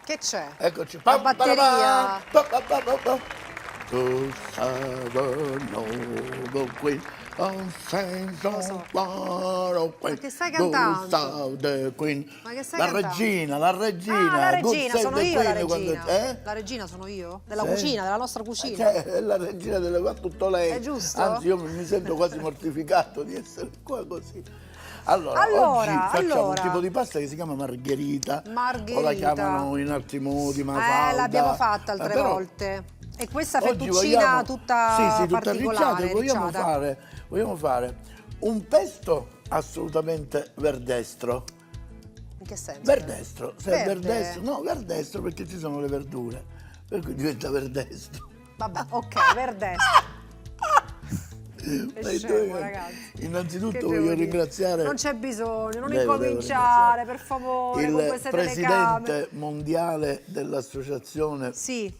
Che c'è? Eccoci. La batteria. To have no queen on so. far away. Ma che stai Go cantando? save the queen. Ma che stai La cantando? regina, la regina. Ah, la Good regina, save sono the io la queen quando- regina. La regina sono io? Della Sì. cucina, della nostra cucina. Cioè, è la regina delle fa tutto lei. È giusto? Anzi, io mi sento quasi mortificato di essere qua così. Allora, Allora, oggi facciamo allora. un tipo di pasta che si chiama margherita. Margherita. O la chiamano in altri modi, mafalda. L'abbiamo fatta altre Però volte. E questa oggi fettuccina vogliamo- tutta sì, tutta particolare, arricciata. Vogliamo fare un pesto assolutamente verdestro. In che senso? Verdestro, se è Verde? verdestro, no, verdestro perché ci sono le verdure, per cui diventa verdestro. Vabbè, ok, verdestro. È Dai, scemo, ragazzi. Che Innanzitutto devo voglio dire? ringraziare. Non c'è bisogno, non Devo incominciare, per favore, con il queste telecamere. presidente mondiale dell'associazione Sì,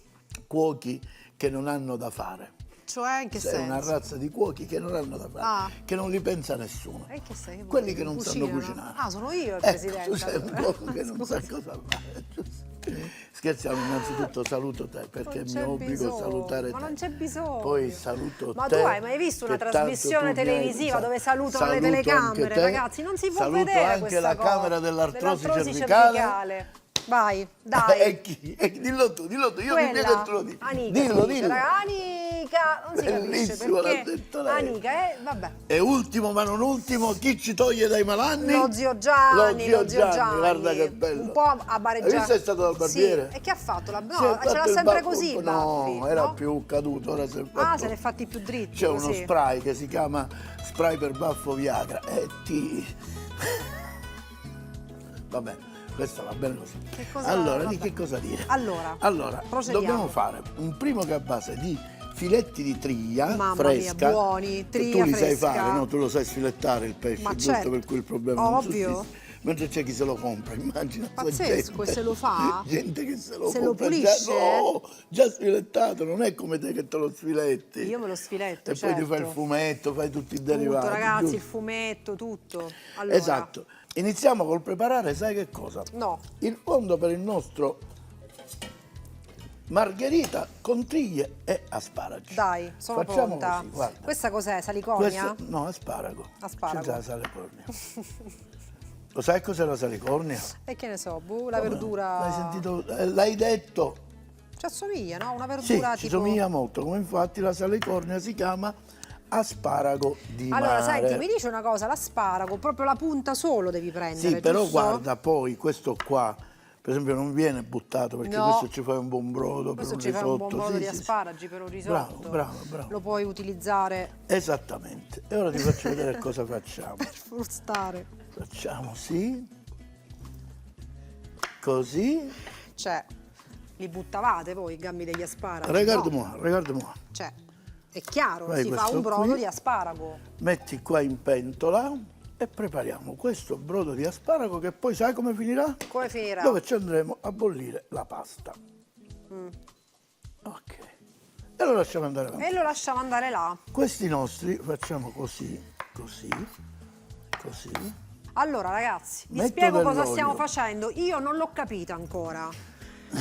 Cuochi che non hanno da fare. cioè in che È una senso? razza di cuochi che non hanno da fare, Ah. che non li pensa nessuno. E che sei? Vuoi Quelli dire? che non Cucinano? sanno cucinare. Ah, sono io il Ecco, presidente. tu sei un allora. cuoco che non sa cosa fare, giusto? Scherziamo, innanzitutto saluto te perché Non mi c'è obbligo bisogno, a salutare ma te. non c'è bisogno. Poi saluto Ma te. tu hai mai visto una che tanto trasmissione tu mi hai- televisiva dove salutano le saluto anche telecamere, te. ragazzi? Non si può saluto vedere anche questa la cosa. camera dell'artrosi cervicale. Vai, dai. E chi? Dillo tu, io mi Quella, chiedo e te lo dico. Anica, Dillo, si dice, dillo. raga, Anica, non si capisce Bellissimo, l'ha perché. detto lei. Anica, vabbè. E ultimo ma non ultimo, chi ci toglie dai malanni? Lo zio Gianni, Lo zio Gianni, guarda che bello. Un po' a bareggiare. Hai visto è stato dal barbiere? Sì. E che ha fatto? No, Si è fatto ce l'ha il sempre baffo così un i po', baffi, no, era no? più caduto, ora si è fatto. Ah, se ne è fatti più dritti. C'è uno così. spray che si chiama spray per baffo Viagra e ti... Vabbè, questo va bene così. Che cosa- allora, vabbè. di che cosa dire? Allora, procediamo. dobbiamo fare un primo che è a base di filetti di triglia Mamma fresca. mia, buoni, triglia tu li sai fresca. fare, no? Tu lo sai sfilettare il pesce, Ma giusto? certo. Per cui il problema non Ovvio. sussiste. Mentre c'è chi se lo compra, immagina. sta Pazzesco, e se lo fa? Gente che se lo Se lo compra pulisce? già sfilettato, non è come te che te lo sfiletti. Io me lo sfiletto, E certo. poi ti fai il fumetto, fai tutti i Tutto, derivati. ragazzi, giusto? il fumetto, tutto. Allora, Esatto. Iniziamo col preparare, sai che cosa? No. Il fondo per il nostro margherita con triglie e asparagi. Dai, sono Facciamo pronta. così, guarda. Questa cos'è? Salicornia? Questo- no, asparago. Asparago. Senza la salicornia. Lo sai cos'è la salicornia? E che ne so, la verdura. L'hai sentito? L'hai detto? Ci assomiglia, no? Una Sì, verdura ci tipo. somiglia molto, come infatti la salicornia si chiama asparago di Allora, mare. senti, mi dice una cosa, l'asparago, proprio la punta solo devi prendere, Sì, però giusto? guarda, poi questo qua, per esempio, non viene buttato perché No. questo ci fai un buon brodo Questo per ci un fai risotto. un buon brodo sì, di sì, sì. asparagi per un risotto. Bravo. Lo puoi utilizzare Esattamente. E ora ti faccio vedere cosa facciamo. per frustare. Facciamo sì, così. Cioè, li buttavate voi i gambi degli asparagi? Regarde-moi, No. regarde-moi. Cioè, è chiaro, Vai, si fa questo un brodo qui. di asparago. Metti qua in pentola e prepariamo questo brodo di asparago che poi sai come finirà? Come finirà? Dove ci andremo a bollire la pasta. Mm. Ok. E lo lasciamo andare avanti. E lo lasciamo andare là. Questi nostri facciamo così, così. Allora, ragazzi, vi Metto spiego cosa dell'olio. stiamo facendo. Io non l'ho capito ancora.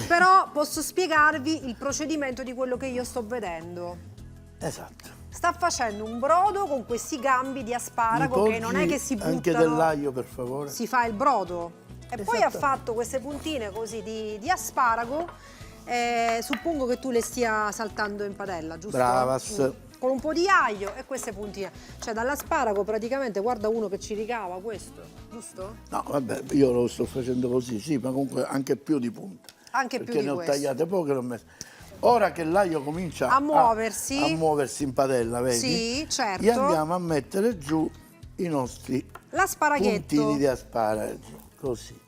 Però posso spiegarvi il procedimento di quello che io sto vedendo. Esatto. Sta facendo un brodo con questi gambi di asparago Mi che non è che si buttano. anche dell'aglio, per favore. Si fa il brodo. E poi ha Esatto. fatto queste puntine così di asparago. Suppongo che tu le stia saltando in padella, giusto? Bravas. Con un po' di aglio e queste puntine. Cioè dall'asparago praticamente, guarda uno che ci ricava questo, giusto? No, vabbè, io lo sto facendo così, sì, ma comunque anche più di punta. Anche più perché di ne ho questo. tagliate poche e l'ho messe. Ora che l'aglio comincia A muoversi. a muoversi in padella, vedi? Sì, certo. Gli andiamo a mettere giù i nostri L'asparaghetto. puntini di asparagi, così.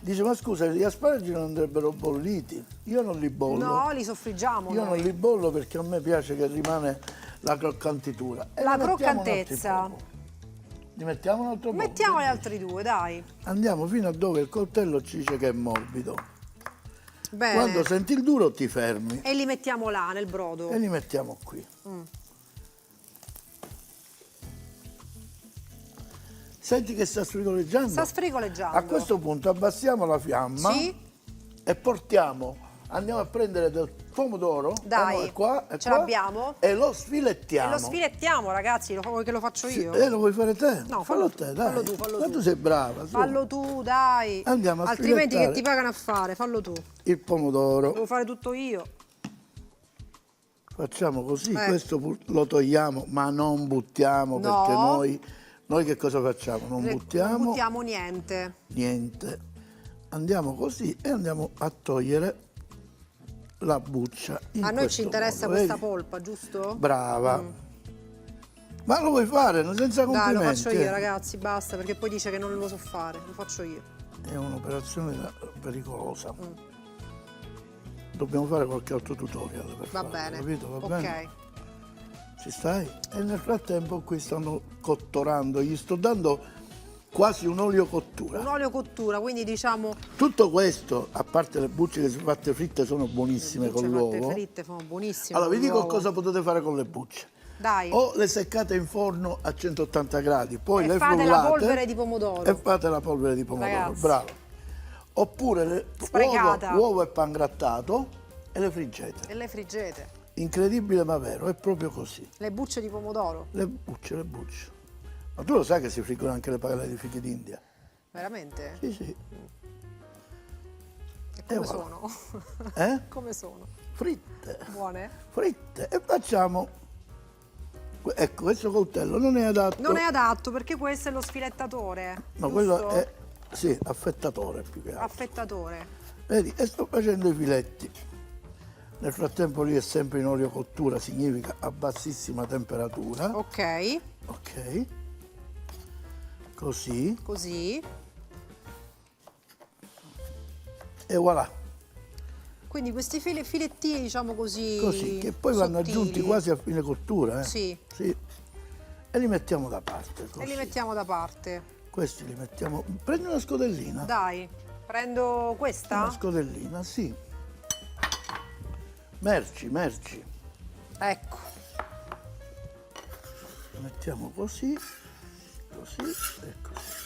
Dice, ma scusa, gli asparagi non andrebbero bolliti? Io non li bollo. No, li soffriggiamo Io non noi. li bollo perché a me piace che rimane la croccantitura. E La ne mettiamo un altro croccantezza. poco. Li mettiamo un altro po'? Mettiamo gli altri due, dai. Andiamo fino a dove il coltello ci dice che è morbido. Bene. Quando senti il duro ti fermi E li mettiamo là, nel brodo. e li mettiamo qui. Senti che sta sfrigoleggiando? Sta sfrigoleggiando. A questo punto abbassiamo la fiamma Sì. e andiamo a prendere del pomodoro. Dai, è qua, ce l'abbiamo? E lo sfilettiamo. E lo sfilettiamo, ragazzi, vuoi che lo faccio io? Lo vuoi fare te? No, fallo te, dai. fallo tu, fallo Ma tu. tu sei brava. su. Fallo tu, dai. Andiamo a Altrimenti che sfilettare ti pagano a fare? Fallo tu. il pomodoro. Devo fare tutto io. Facciamo così, questo lo togliamo, ma non buttiamo, No. perché noi che cosa facciamo? Non buttiamo Non buttiamo niente. niente. Andiamo così e andiamo a togliere la buccia. A noi ci interessa modo, questa vedi? polpa, giusto? Brava. Ma lo vuoi fare? Senza Dai, complimenti. lo faccio io, ragazzi, basta, perché poi dice che non lo so fare. Lo faccio io. È un'operazione pericolosa. Dobbiamo fare qualche altro tutorial per Va farlo, bene. capito? Va Ok. bene? Ci stai? E nel frattempo qui stanno cottorando, gli sto dando quasi un olio cottura. Un olio cottura, quindi diciamo Tutto questo, a parte le bucce che sono fatte fritte, sono buonissime con bucce fatte l'uovo. fritte, sono buonissime. Allora, vi con dico l'uovo. cosa potete fare con le bucce. Dai. O le seccate in forno a 180 gradi, poi E le fate la frullate polvere di pomodoro. e fate la polvere di pomodoro. Ragazzi. Bravo. Oppure Sprecata. uovo e pangrattato e le friggete. E le friggete. Incredibile ma vero, è proprio così. Le bucce di pomodoro. Le bucce, le bucce. Ma tu lo sai che si friggono anche le pagelle di fichi d'India? Veramente? Sì, sì. E come voilà. sono? Eh? Come sono? Fritte. Buone? Fritte. E facciamo... Ecco, questo coltello non è adatto. Non è adatto perché questo è lo sfilettatore. No, giusto? quello è... Sì, affettatore più che altro. Affettatore. Vedi, e sto facendo i filetti. Nel frattempo lì è sempre in olio cottura, significa a bassissima temperatura. Ok, Ok. Così. così. E voilà. Quindi questi filettini, diciamo così. Così, che poi vanno sottili. aggiunti quasi a fine cottura. Sì. Sì. E li mettiamo da parte. E Così. li mettiamo da parte. Questi li mettiamo... Prendi una scodellina. Dai, prendo Una questa? scodellina, sì. Merci, merci. Ecco. Mettiamo così, così e così.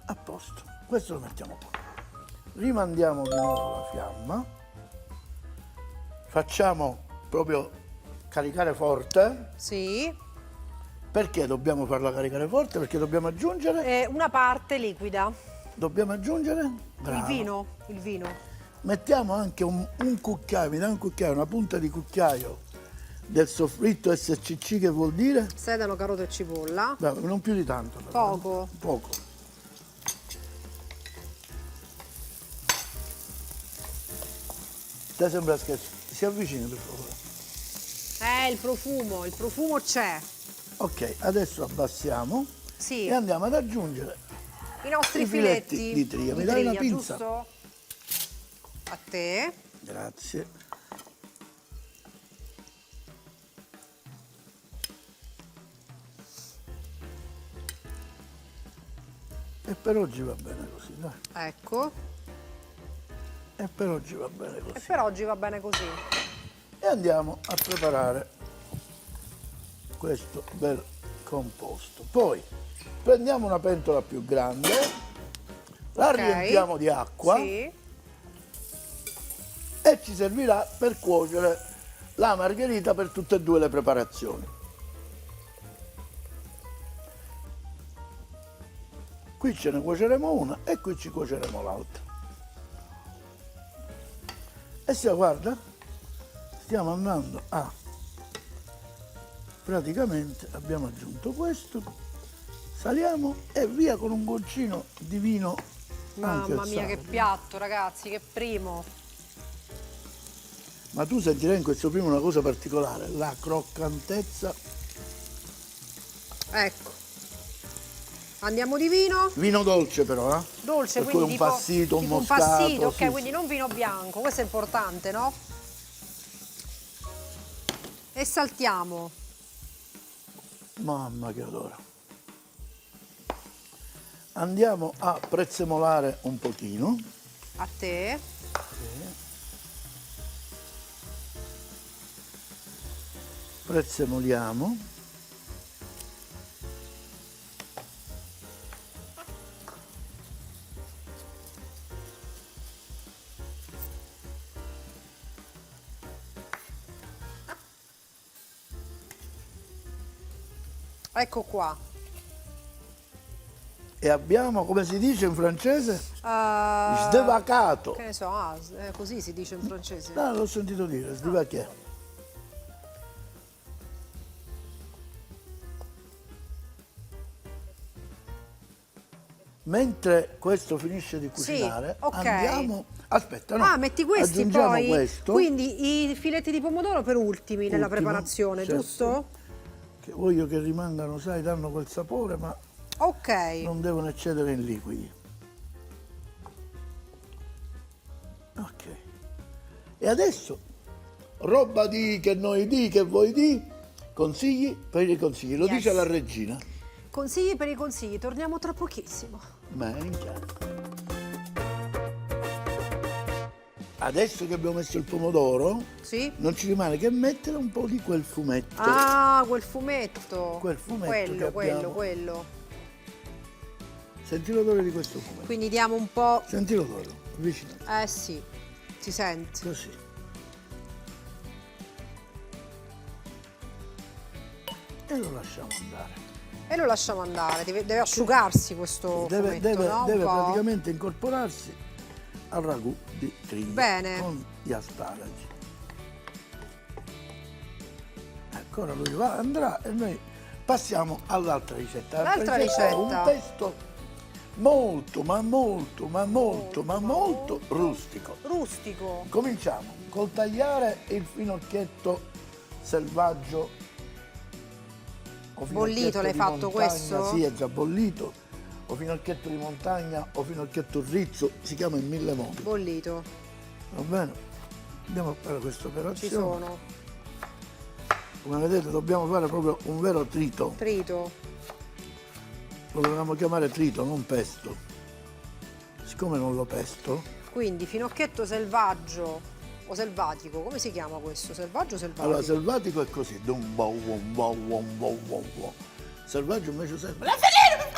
A posto. Questo lo mettiamo qua. Rimandiamo di nuovo la fiamma. Facciamo proprio caricare forte. Sì. Perché dobbiamo farla caricare forte? Perché dobbiamo aggiungere... Una parte liquida. Dobbiamo aggiungere... Brava. Il vino. Mettiamo anche un cucchiaio, mi dai un cucchiaio, una punta di cucchiaio del soffritto SCC, che vuol dire? Sedano, carote e cipolla. Bravo, non più di tanto. Però. Poco. Poco. Te sembra scherzo. Si avvicini per favore. Il profumo c'è. Ok, adesso abbassiamo Sì. e andiamo ad aggiungere I nostri i filetti di tria. Mi dai una pinza? giusto? A te. Grazie. E per oggi va bene così, dai. Ecco. E per oggi va bene E così. per oggi va bene così. E andiamo a preparare questo bel composto. Poi prendiamo una pentola più grande, la Ok. riempiamo di acqua Sì. e ci servirà per cuocere la margherita per tutte e due le preparazioni. Qui ce ne cuoceremo una e qui ci cuoceremo l'altra. E se guarda, stiamo andando a... Praticamente abbiamo aggiunto questo, saliamo e via con un goccino di vino. anche Mamma al mia, sale. che piatto, ragazzi, che primo. Ma tu sentirai in questo primo una cosa particolare, la croccantezza. Ecco. Andiamo di vino. Vino dolce però, eh? Dolce, per quindi cui un passito, un tipo moscato. un passito, ok, sì, quindi non vino bianco, questo è importante, no? E saltiamo. sì. Mamma che adoro. Andiamo a prezzemolare un pochino. A te. Prezzemoliamo. Ecco qua. E abbiamo, come si dice in francese? Che Sdevacato. ne so, così si dice in francese. No, l'ho sentito dire, sdevaché. Mentre questo finisce di cucinare, ok. andiamo... Aspetta, no. Ah, metti questi aggiungiamo poi? questo. Quindi i filetti di pomodoro per ultimi nella Ultimo, preparazione, certo. giusto? Che voglio che rimangano, sai, danno quel sapore, ma Ok. non devono eccedere in liquidi. Ok. E adesso, roba di che noi di, che voi di, consigli per i consigli. Lo Yes. dice la regina. Consigli per i consigli, torniamo tra pochissimo. Minchia. Adesso che abbiamo messo il pomodoro, Sì? non ci rimane che mettere un po' di quel fumetto. Ah, quel fumetto. Quel fumetto Quello, che abbiamo. quello. Senti l'odore di questo fumetto. Quindi diamo un po'... Senti l'odore, vicino. Sì, si sente. Così. E lo lasciamo andare. E lo lasciamo andare, deve asciugarsi questo Deve, fumetto, no? Un deve po'. praticamente incorporarsi al ragù di triglia Bene. con gli asparagi. Ancora lui va, andrà e noi passiamo all'altra ricetta. L'altra è ricetta. un pesto molto, ma molto, ma molto, ma molto rustico. Rustico. Cominciamo col tagliare il finocchietto selvaggio. O Bollito finocchietto l'hai di fatto montagna, questo? Sì, è già bollito. O finocchietto di montagna o finocchietto rizzo, si chiama in mille modi. Bollito. Va bene? Andiamo a fare questa Ci operazione. sono. Come vedete dobbiamo fare proprio un vero trito. Trito. Lo dovremmo chiamare trito, non pesto. Siccome non lo pesto, Quindi finocchietto selvaggio o selvatico, come si chiama questo? Selvaggio o selvatico? allora selvatico è così. Dum, bow, wom, bow, wom, bow, wom, wom. Selvaggio invece serve. La finire,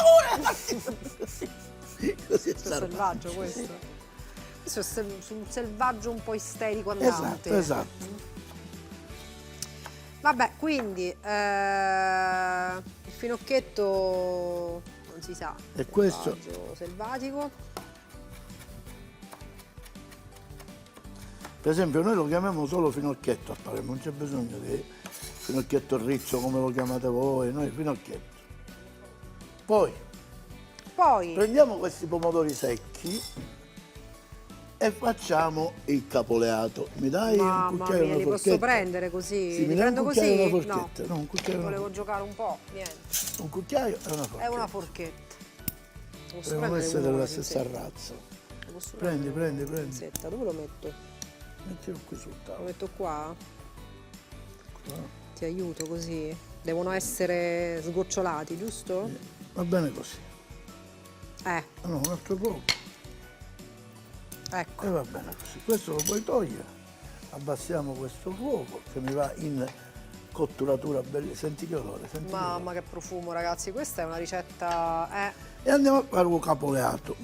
così è Questo è selvaggio questo. Questo è un selvaggio un po' isterico Esatto, andante. esatto. Vabbè, quindi il finocchietto non si sa. E questo? Selvaggio, selvatico. Per esempio noi lo chiamiamo solo finocchietto a Palermo, non c'è bisogno di finocchietto rizzo come lo chiamate voi, noi finocchietto. Poi Poi prendiamo questi pomodori secchi e facciamo il capoleato. Mi dai un mamma cucchiaio e mia, una li forchetta? posso prendere così? Sì, Li mi dai un prendo cucchiaio e così? una forchetta? No, un cucchiaio e una Volevo forchetta. giocare un po', niente. Un cucchiaio e una forchetta. È una forchetta. Posso Devono prendere essere uno, della una stessa pinzetta? razza. Posso Prendi, prendere prendi, una prendi. pinzetta? Dove lo metto? Mettilo qui sul Lo tavolo. metto qua? Qua. Ti aiuto così. Devono essere sgocciolati, giusto? Va bene così. Eh, Ah, no, un altro po'. ecco. E va bene così. Questo lo puoi togliere. Abbassiamo questo fuoco che mi va in cotturatura bella. Senti che odore, senti che Mamma che profumo, ragazzi. Questa è una ricetta... E andiamo a fare un capoleato.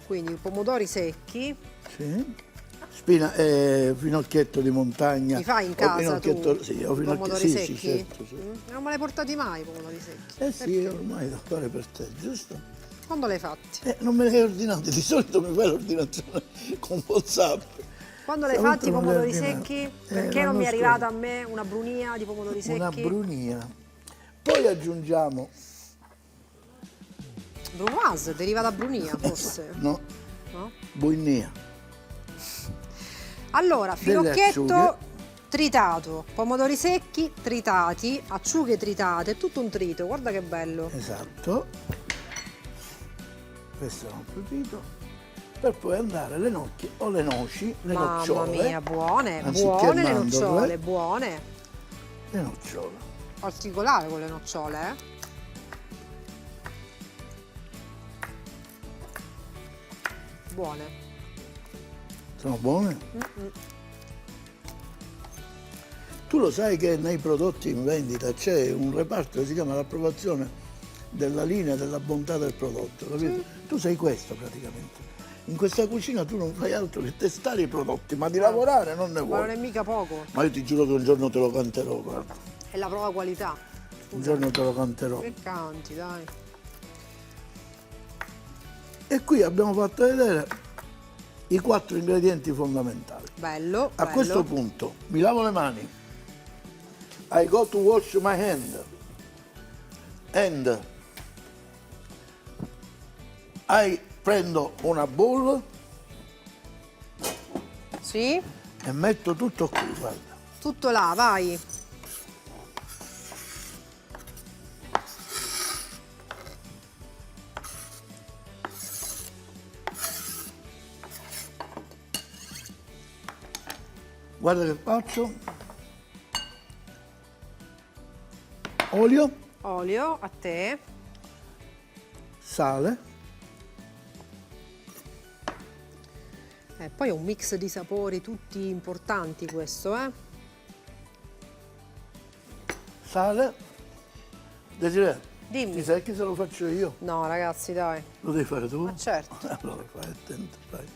Quindi pomodori secchi. Sì. Finocchietto di montagna. Li fai in o casa tu? finocchietto- Sì, o finocchietto, Pomodori sì, secchi? sì, certo, sì. Non me l'hai portati mai i pomodori secchi? Eh sì, ormai devo fare per te, giusto? Quando l'hai fatti? Non me li hai ordinati, di solito mi fai l'ordinazione con WhatsApp. Quando l'hai Stavolta fatti i non li hai pomodori ordinati. secchi? Perché non l'anno mi è scorso. arrivata a me una brunia di pomodori secchi? Una brunia. Poi aggiungiamo, Brunoise, deriva da brunia forse? no, No? buinia. Allora, Delle finocchietto acciughe. tritato, pomodori secchi tritati, acciughe tritate, è tutto un trito, guarda che bello. Esatto. Questo è un altro trito. Per poi andare le nocche o le noci, le Mamma nocciole. mia, buone, anziché buone le mandorle, nocciole, buone. Le nocciole. Particolare con le nocciole, eh? Buone. Sono buone? Tu lo sai che nei prodotti in vendita c'è un reparto che si chiama l'approvazione della linea della bontà del prodotto, capito? Tu sei questo praticamente. In questa cucina tu non fai altro che testare i prodotti, ma di lavorare non ne Ma non è vuoi. mica poco. Ma io ti giuro che un giorno te lo canterò, guarda. È la prova qualità. Un giorno te lo canterò. Che canti, dai. E qui abbiamo fatto vedere i 4 ingredienti fondamentali. Bello, A bello. questo punto mi lavo le mani. I go to wash my hand. And prendo una bowl Sì? e metto tutto qui, guarda. Tutto là, vai. Guarda che faccio. Olio, Olio, a te. sale, Poi è un mix di sapori tutti importanti questo, eh? sale. Desiree, Dimmi. ti sai che se lo faccio io? No, ragazzi, dai. Lo devi fare tu? Ma certo. Allora fai attento, fai.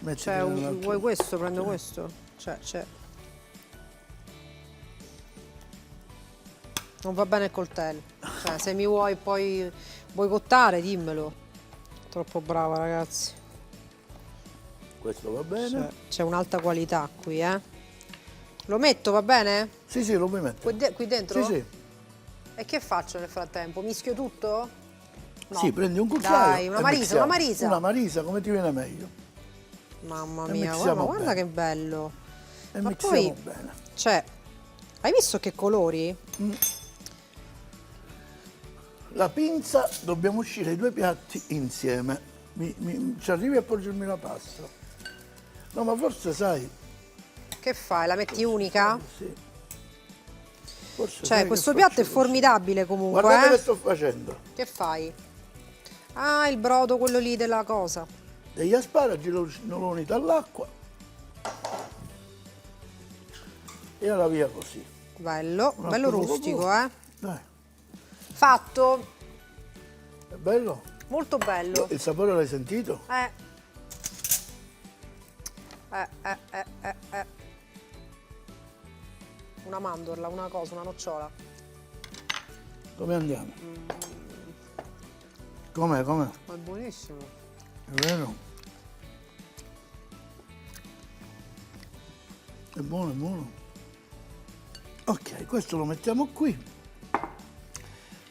Mettiti Cioè, nell'altro- vuoi questo? Prendo questo? Cioè. Non va bene il coltello. Cioè, se mi vuoi poi boicottare, dimmelo. Troppo brava, ragazzi. Questo va bene? Cioè, c'è un'alta qualità qui, eh? Lo metto, va bene? Sì, sì, lo puoi mettere. Qui dentro? Sì, sì. E che faccio nel frattempo? Mischio tutto? No. Sì, prendi un cucchiaio. Dai, una e marisa, mixiamo. una marisa. Una marisa, come ti viene meglio. Mamma E mia, mixiamo guarda bene. che bello. E Ma mixiamo poi, bene. cioè, hai visto che colori? La pinza, dobbiamo uscire i 2 piatti insieme. Ci arrivi a porgermi la pasta? No, ma forse sai. Che fai? La metti unica? Sì. Forse sai Cioè, che questo faccio piatto è così. formidabile comunque, Guardate che eh? sto facendo. Che fai? Ah, il brodo, quello lì della cosa. Degli asparagi non lo unito all'acqua. E alla via così. Bello, Un bello altro rustico, poco. eh? Dai, Fatto. è bello? Molto bello. Il sapore l'hai sentito? Eh. Una mandorla, una cosa, una nocciola. Come andiamo? Com'è? Ma è buonissimo. È vero? È buono, è buono. Ok, questo lo mettiamo qui.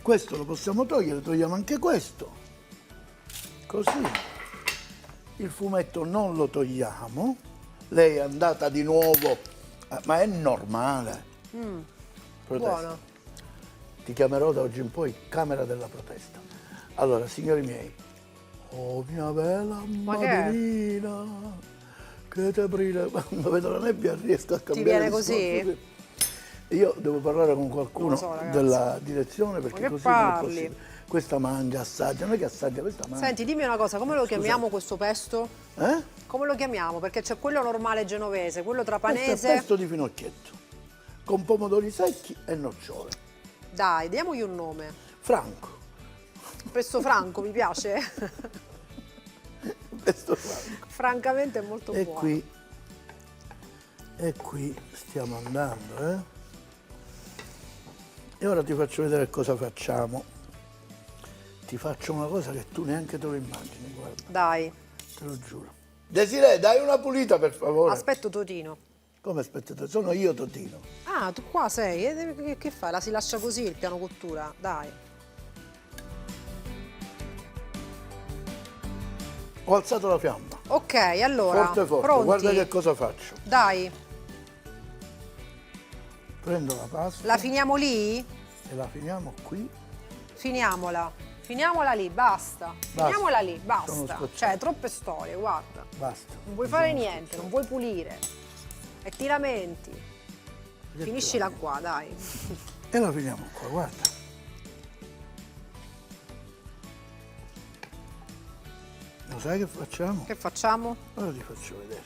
Questo lo possiamo togliere, togliamo anche questo. Così. Il fumetto non lo togliamo. Lei è andata di nuovo, ma è normale. Protesta. Buono. Ti chiamerò da oggi in poi Camera della Protesta. Allora, signori miei, oh mia bella Ma che è? Madelina, che te brilla, quando vedo la nebbia riesco a cambiare viene discorso, così? sì. Io devo parlare con qualcuno Non lo so, ragazzi. della direzione perché che così non è parli? possibile. Questa mangia, assaggia, non è che assaggia, questa mangia. Senti, dimmi una cosa, come lo chiamiamo questo pesto? Eh? Come lo chiamiamo? Perché c'è quello normale genovese, quello Questo è trapanese. pesto di finocchietto, con pomodori secchi e nocciole. Dai, diamogli un nome. Franco, Pesto franco, mi piace. pesto franco. Francamente è molto E buono. qui stiamo andando, eh? E ora ti faccio vedere cosa facciamo. Ti faccio una cosa che tu neanche te lo immagini, guarda, Dai, te lo giuro. Desiree, dai una pulita per favore. aspetto Totino. Come aspettate? Sono io Totino. Ah, tu qua sei? Che fai? La si lascia così il piano cottura? Dai. Ho alzato la fiamma. Ok, allora. Forte forte, Pronti? guarda che cosa faccio. Dai, Prendo la pasta la finiamo lì? e la finiamo qui. Finiamola. Finiamola lì, basta. Finiamola lì, Sono basta. scocciato. Cioè, troppe storie, guarda. Basta. Non vuoi fare niente, non vuoi pulire. E ti lamenti. Finiscila qua, dai. E la finiamo qua, guarda. Lo sai che facciamo? Che facciamo? Ora ti faccio vedere.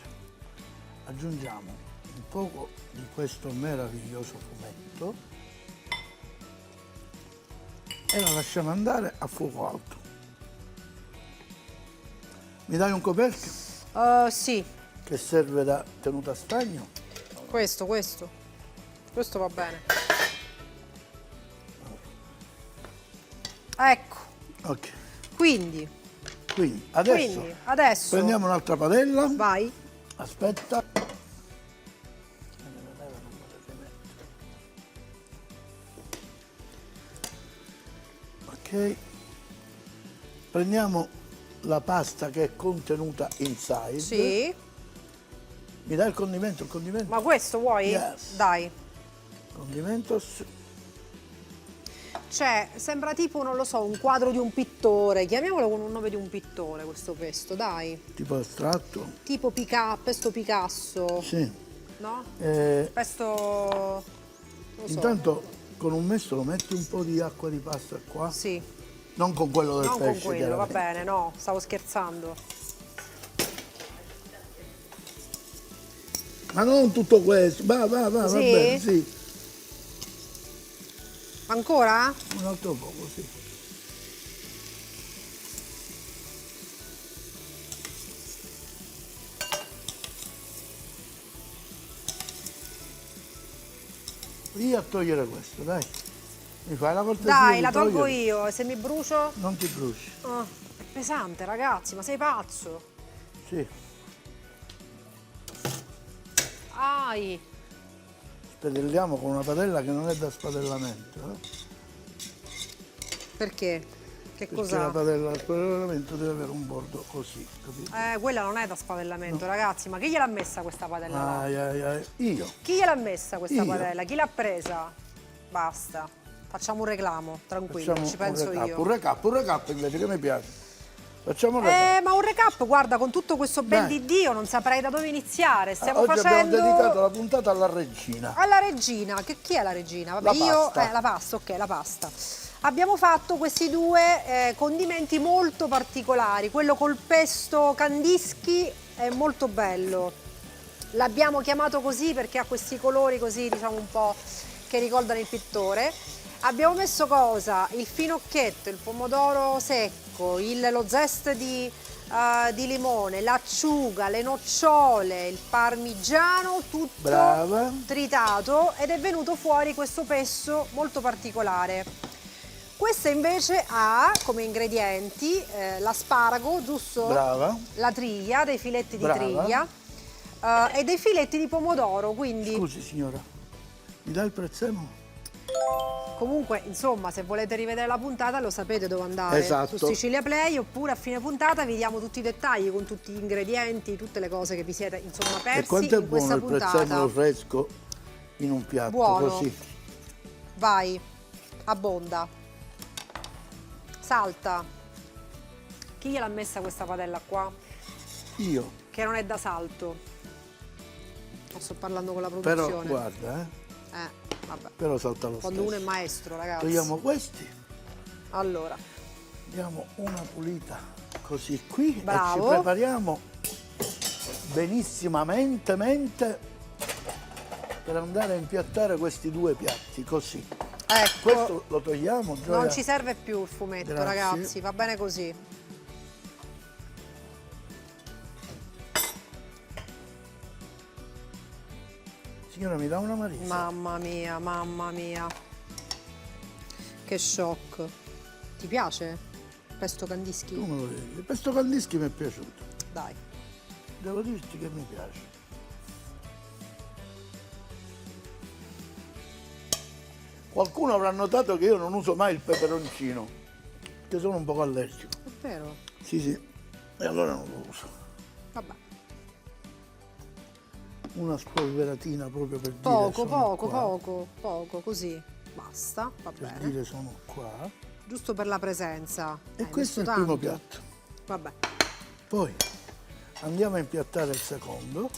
Aggiungiamo un poco di questo meraviglioso fumetto e la lasciamo andare a fuoco alto. Mi dai un coperchio Sì, che serve da tenuta a stagno? questo. Questo va bene. Ecco, Ok. quindi Adesso prendiamo un'altra padella. vai. Aspetta. Ok. Prendiamo la pasta che è contenuta inside. Sì. Mi dai il condimento? Ma questo vuoi? Yes. Dai. Condimentos. Cioè, sembra tipo, non lo so, un quadro di un pittore. Chiamiamolo con un nome di un pittore, questo pesto, dai. Tipo astratto? Tipo pesto Picasso, Sì. no? Eh, Pesto... non lo so. Intanto con un mestolo metti un po' di acqua di pasta qua. Sì, Non con quello del non pesce. con quello, va chiaramente. bene, no, stavo scherzando. Ma non tutto questo. Va Sì? bene, sì. Ancora? Un altro poco, sì. Via a togliere questo, dai. Mi fai la cortesia Dai, di la tolgo togliere? io, e se mi brucio? Non ti bruci. Ah, è pesante, ragazzi, ma sei pazzo? Sì. Ai, Spadelliamo con una padella che non è da spadellamento. perché? Che Perché cos'ha? la padella da spadellamento deve avere un bordo così, capito? Quella non è da spavellamento, ragazzi, ma chi gliel'ha messa questa padella là? Ai. Io. Chi gliel'ha messa questa Io. padella? Chi l'ha presa? Basta, facciamo un reclamo, tranquillo, Facciamo ci penso un recap. io. Un recap invece che mi piace. Facciamo un recap. Ma un recap, guarda, con tutto questo ben Dai. di Dio non saprei da dove iniziare. Stiamo Oggi facendo... abbiamo dedicato la puntata alla regina. Alla regina, chi è la regina? Vabbè, La pasta. la pasta, ok, la pasta. Abbiamo fatto questi due condimenti molto particolari. Quello col pesto Candischi è molto bello. L'abbiamo chiamato così perché ha questi colori così, diciamo, un po' che ricordano il pittore. Abbiamo messo cosa? Il finocchietto, il pomodoro secco, lo zest di limone, l'acciuga, le nocciole, il parmigiano, tutto Brava. tritato, ed è venuto fuori questo pesto molto particolare. Questa invece ha come ingredienti l'asparago, giusto? Brava. La triglia, dei filetti di Brava. triglia e dei filetti di pomodoro, quindi Scusi signora, mi dai il prezzemolo? comunque, insomma, se volete rivedere la puntata lo sapete dove andare. Esatto. Su Sicilia Play, oppure a fine puntata vi diamo tutti i dettagli con tutti gli ingredienti, tutte le cose che vi siete insomma E persi quanto è in questa buono il puntata. prezzemolo fresco in un piatto Buono. così. Vai, abbonda. Salta. Chi gliel'ha messa questa padella qua? Io, Che non è da salto. Sto parlando con la però produzione. guarda, Vabbè. però salta lo Quando uno è stesso. maestro, ragazzi. Togliamo questi, Allora, diamo una pulita così qui Bravo. e ci prepariamo benissimamente per andare a impiattare questi due piatti, così. ecco. Questo lo togliamo, Gioia? Non ci serve più il fumetto, Grazie. ragazzi, va bene così. Signora, mi dà una marisa? Mamma mia. Che shock. Ti piace? Pesto Candischi? Come lo vedi? Il pesto Candischi mi è piaciuto. Dai. Devo dirti che mi piace. Qualcuno avrà notato che io non uso mai il peperoncino, che sono un po' allergico. È vero? Sì, e allora non lo uso. Vabbè. Una spolveratina proprio per Poco, dire sono qua. poco, così. Basta, va Per bene. dire sono qua. Giusto per la presenza. E questo è il messo primo tanto. piatto. Vabbè. Poi andiamo a impiattare il secondo.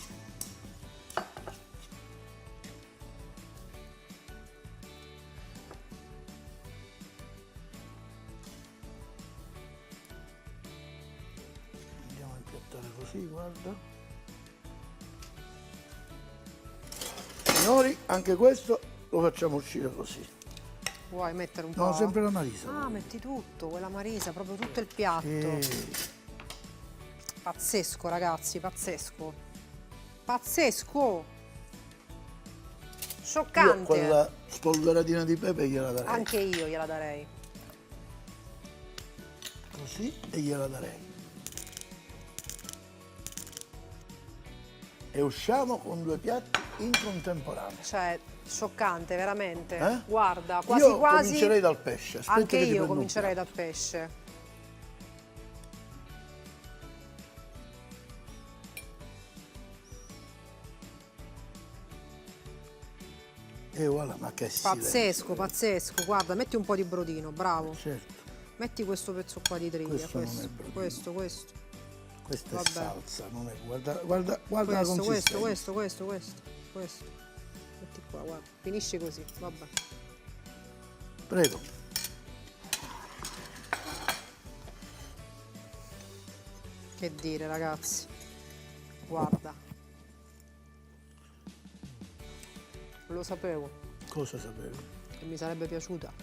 Andiamo a impiattare così, guarda. Signori, anche questo lo facciamo uscire così. Vuoi mettere un po'? No, sempre la marisa. Ah, metti tutto, quella marisa, proprio tutto il piatto. Sì. Pazzesco, ragazzi, pazzesco. Pazzesco. Io Scioccante. quella spolveratina di pepe gliela darei. Anche io gliela darei. Così e gliela darei. E usciamo con 2 piatti in contemporanea. Cioè, scioccante, veramente. Eh? Guarda, quasi Io quasi. comincerei dal pesce. Aspetta Anche che ti io prendo un comincerei piatto. dal pesce. E voilà, ma che Pazzesco, silenzio. pazzesco. Guarda, metti un po' di brodino, bravo. Certo, Metti questo pezzo qua di triglia. Questo non è Questo, brodino. questo. questa Vabbè. è salsa, non è. Guarda la Questo, consistenza. questo. Metti qua, guarda. Finisci così, vabbè. Prego. Che dire, ragazzi. Guarda. Lo sapevo Cosa sapevi? che mi sarebbe piaciuta.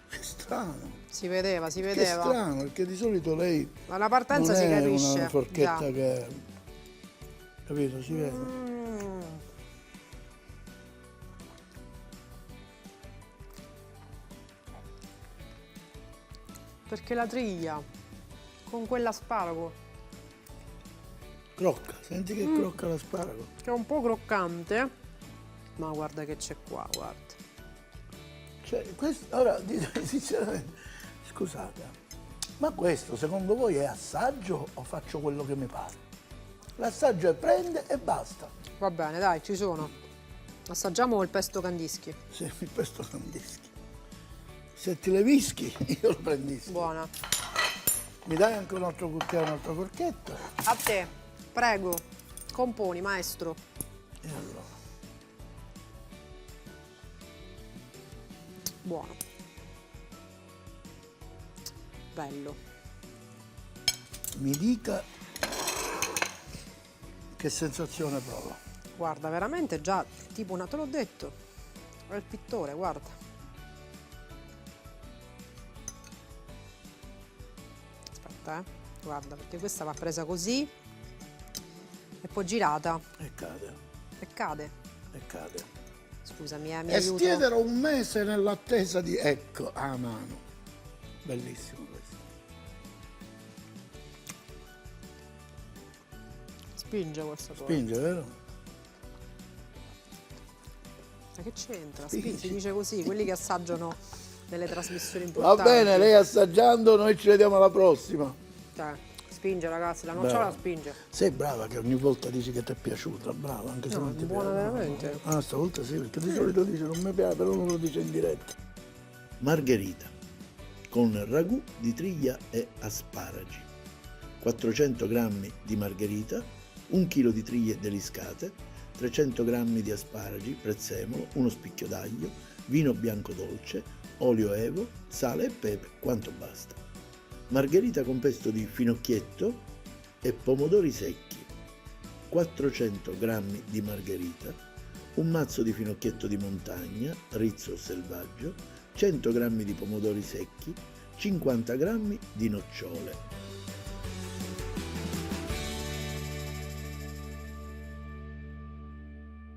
Che strano. Si vedeva, si Che vedeva. strano, perché di solito lei Dalla partenza non si è capisce. una forchetta Già. che. Capito? Si vede. Mm. Perché la triglia con quell'asparago Crocca, senti che crocca l'asparago. che è un po' croccante, ma guarda che c'è qua, guarda. Cioè, ora, sinceramente, scusate, ma questo secondo voi è assaggio o faccio quello che mi pare? L'assaggio è prende e basta. Va bene, dai, ci sono. Assaggiamo il pesto Candischi. Se mi questo Candischi. Se ti le vischi, io lo prendisco. Buona. Mi dai anche un altro cucchiaio, un'altra forchetta? A te, prego. Componi, maestro. E allora. Buono. Bello. Mi dica che sensazione provo. Guarda, veramente già tipo una, te l'ho detto. È il pittore, guarda. Aspetta, guarda, perché questa va presa così e poi girata E cade, e cade. e cade. Scusami, mi E aiuto. stiedero un mese nell'attesa di. Ecco, a mano. Bellissimo questo. Spinge questa cosa. Spinge, vero? Ma che c'entra? Spingi. Si dice così, quelli che assaggiano nelle trasmissioni Va importanti. bene, lei assaggiando, noi ci vediamo alla prossima. Spinge, ragazzi, la nocciola Brava. spinge. Sei brava che ogni volta dici che ti è piaciuta, brava, anche se No, non è ti buona piace. veramente. Ah, stavolta sì, perché di solito dice non mi piace, però non lo dice in diretta. Margherita, con ragù di triglia e asparagi. 400 g di margherita, 1 kg di triglie deliscate, 300 g di asparagi, prezzemolo, uno spicchio d'aglio, vino bianco dolce, olio evo, sale e pepe, quanto basta. Margherita con pesto di finocchietto e pomodori secchi, 400 g di margherita, un mazzo di finocchietto di montagna, rizzo o selvaggio, 100 g di pomodori secchi, 50 g di nocciole.